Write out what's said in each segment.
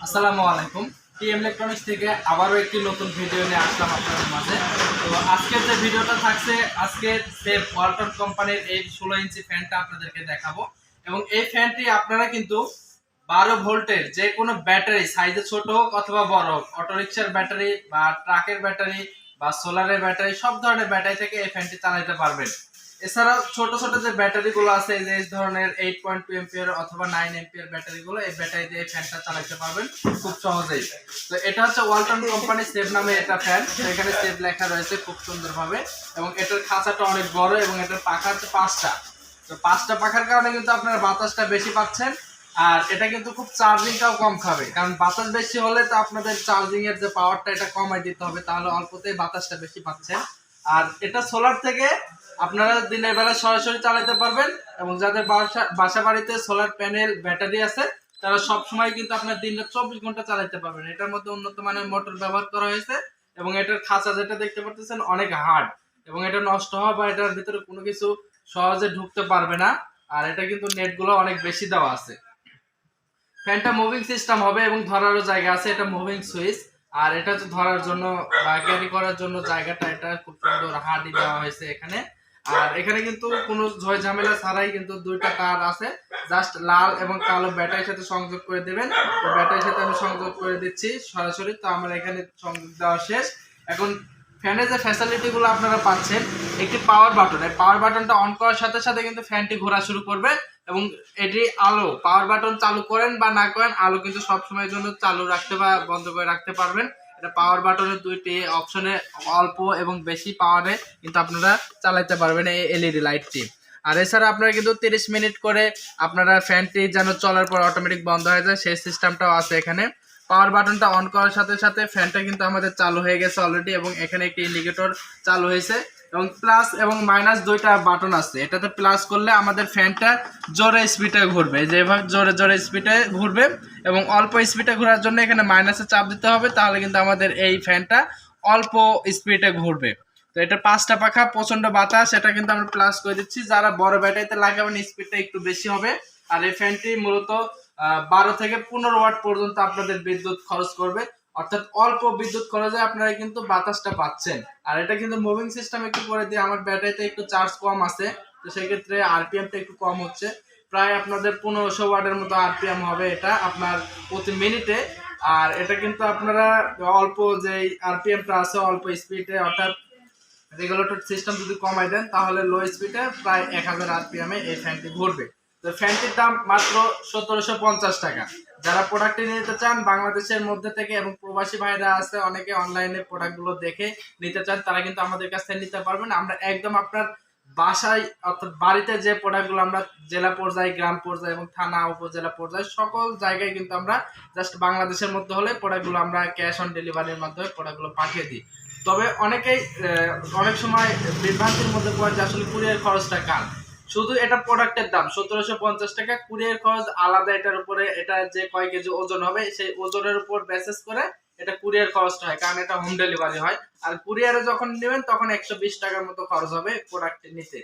আসসালামু আলাইকুম। TM electronics থেকে আবারও একটি নতুন ভিডিও নিয়ে আসলাম আপনাদের মাঝে। তো আজকের যে ভিডিওটা থাকছে, আজকে সেফ ওয়ালটন কোম্পানির এই 16 ইঞ্চি ফ্যানটা আপনাদেরকে দেখাবো। এবং এই ফ্যানটি আপনারা কিন্তু 12 ভোল্টের যে কোনো ব্যাটারি, সাইজে ছোট হোক অথবা বড় হোক, অটোরিকশার ব্যাটারি বা ট্রাকের ব্যাটারি বা সোলারের ব্যাটারি, সব ধরনের ব্যাটারি থেকে এই ফ্যানটি চালাতে পারবেন। এছাড়াও ছোট ছোট যে ব্যাটারিগুলো আছে, যে এই ধরনের 8.2 এম্পিয়ার অথবা 9 এম্পিয়ার ব্যাটারিগুলো, এই ব্যাটারি দিয়ে ফ্যানটা চালাতে পারবেন খুব সহজেই। তো এটা হচ্ছে ওয়ালটন কোম্পানি সেভ নামে এটা ফ্যান। এখানে সেভ লেখা রয়েছে খুব সুন্দরভাবে, এবং এটার খাঁচাটা অনেক বড় এবং এটার পাখা হচ্ছে 5টা। তো 5টা পাখার কারণে কিন্তু আপনারা বাতাসটা বেশি পাচ্ছেন। আর এটা কিন্তু খুব চার্জিংটাও কম খাবে, কারণ বাতাস বেশি হলে তো আপনাদের চার্জিং এর যে পাওয়ারটা এটা কমাই দিতে হবে, তাহলে অল্পতেই বাতাসটা বেশি পাচ্ছেন। আর এটা সোলার থেকে আপনারা দিনের বেলা সরাসরি চালাতে পারবেন, এবং যাদের বাসা বাড়িতে সোলার প্যানেল ব্যাটারি আছে তারা সব সময় কিন্তু আপনার দিনে 24 ঘন্টা চালাতে পারবেন। এটার মধ্যে উন্নত মানের মোটর ব্যবহার করা হয়েছে, এবং এটার খাঁচা যেটা দেখতে পাচ্ছেন অনেক হার্ড, এবং এটা নষ্ট হওয়া বা এটার ভিতরে কোনো কিছু সহজে ঢুকতে পারবে না। আর এটা কিন্তু নেটগুলো অনেক বেশি দেওয়া আছে। ফ্যানটা মুভিং সিস্টেম হবে এবং ধরারও জায়গা আছে, এটা মুভিং সুইচ। আর এটা হচ্ছে ধরার জন্য বা ক্যারি করার জন্য জায়গাটা, এটা খুব সুন্দর হার্ডি দেওয়া হয়েছে এখানে। আর এখানে কিন্তু কোনো ঝয় ঝামেলা ছাড়াই কিন্তু দুইটা তার আছে, জাস্ট লাল এবং কালো ব্যাটারির সাথে সংযোগ করে দেবেন। তো ব্যাটারির সাথে আমি সংযোগ করে দিচ্ছি সরাসরি। তো আমার এখানে সংযোগ দেওয়া শেষ। এখন ফ্যানের যে ফ্যাসিলিটিগুলো আপনারা পাচ্ছেন, একটি পাওয়ার বাটন, এই পাওয়ার বাটনটা অন করার সাথে সাথে কিন্তু ফ্যানটি ঘোরা শুরু করবে, এবং এটি আলো, পাওয়ার বাটন চালু করেন বা না করেন, আলো কিন্তু সব সময়ের জন্য চালু রাখতে বা বন্ধ করে রাখতে পারবেন। এটা পাওয়ার বাটনের দুইটি অপশনে অল্প এবং বেশি পাওয়ারে কিন্তু আপনারা চালাতে পারবেন এই এলইডি লাইটটি। আর এছাড়া আপনারা কিন্তু 30 মিনিট করে আপনারা ফ্যানটি যেন চলার পর অটোমেটিক বন্ধ হয়ে যায়, সেই সিস্টেমটাও আছে এখানে। পাওয়ার বাটনটা অন করার সাথে সাথে ফ্যানটা কিন্তু আমাদের চালু হয়ে গেছে অলরেডি, এবং এখানে একটি ইন্ডিকেটর চালু হয়েছে, এবং প্লাস এবং মাইনাস দুইটা বাটন আছে। এটাতে প্লাস করলে আমাদের ফ্যানটা জোরে স্পিডে ঘুরবে, যেভাবে জোরে জোরে স্পিডে ঘুরবে, এবং অল্প স্পিডে ঘোরার জন্য এখানে মাইনাসে চাপ দিতে হবে, তাহলে কিন্তু আমাদের এই ফ্যানটা অল্প স্পিডে ঘুরবে। তো এটা 5টা পাখা, প্রচন্ড বাতাস, এটা কিন্তু আমরা প্লাস করে দিচ্ছি। যারা বড় ব্যাটারিতে লাগাবেন স্পিডটা একটু বেশি হবে। আর এই ফ্যানটি মূলত 12 থেকে 15 ওয়াট পর্যন্ত আপনাদের বিদ্যুৎ খরচ করবে, অর্থাৎ অল্প বিদ্যুৎ খরচে আপনারা কিন্তু বাতাসটা পাচ্ছেন। আর এটা কিন্তু মুভিং সিস্টেম একটু করে দিয়ে, আমার ব্যাটারিতে একটু চার্জ কম আছে, তো সেক্ষেত্রে আরপিএমটা একটু কম হচ্ছে, প্রায় আপনাদের 1500 ওয়াটের মতো আরপিএম হবে এটা আপনার প্রতি মিনিটে। আর এটা কিন্তু আপনারা অল্প যে আরপিএমটা আছে অল্প স্পিডে, অর্থাৎ রেগুলেটর সিস্টেম যদি কমাই দেন, তাহলে লো স্পিডে প্রায় 1000 আরপিএম এ এই ফ্যানটি ঘুরবে। তো ফ্যানটির দাম মাত্র 1750 টাকা। যারা প্রোডাক্টটি নিতে চান বাংলাদেশের মধ্যে থেকে, এবং প্রবাসী ভাইরা আছে অনেকে অনলাইনে প্রোডাক্টগুলো দেখে নিতে চান, তারা কিন্তু আমাদের কাছ থেকে নিতে পারবেন। আমরা একদম আপনার বাসায় অর্থাৎ বাড়িতে যে প্রোডাক্টগুলো আমরা জেলা পর্যায়ে, গ্রাম পর্যায়ে এবং থানা উপজেলা পর্যায়ে সকল জায়গায় কিন্তু আমরা জাস্ট বাংলাদেশের মধ্যে হলে প্রোডাক্টগুলো আমরা ক্যাশ অন ডেলিভারির মাধ্যমে প্রোডাক্টগুলো পাঠিয়ে দিই। তবে অনেকেই অনেক সময় বিভ্রান্তির মধ্যে পড়ে যে আসলে কুরিয়ার খরচটা কার। শুধু এটা প্রোডাক্টের দাম 1750 টাকা, কুরিয়ার খরচ আলাদা। এটার উপরে এটা যে কয় কেজি ওজন হবে সেই ওজনের উপর বেসিস করে এটা কুরিয়ার খরচটা হয়, কারণ এটা হোম ডেলিভারি হয়। আর কুরিয়ারে যখন নেবেন তখন 120 টাকার মতো খরচ হবে প্রোডাক্ট নিতে।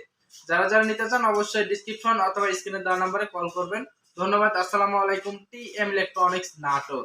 যারা যারা নিতে চান অবশ্যই ডিসক্রিপশন অথবা স্ক্রিনে দেওয়া নম্বরে কল করবেন। ধন্যবাদ। আসসালামু আলাইকুম। TM electronics Natore.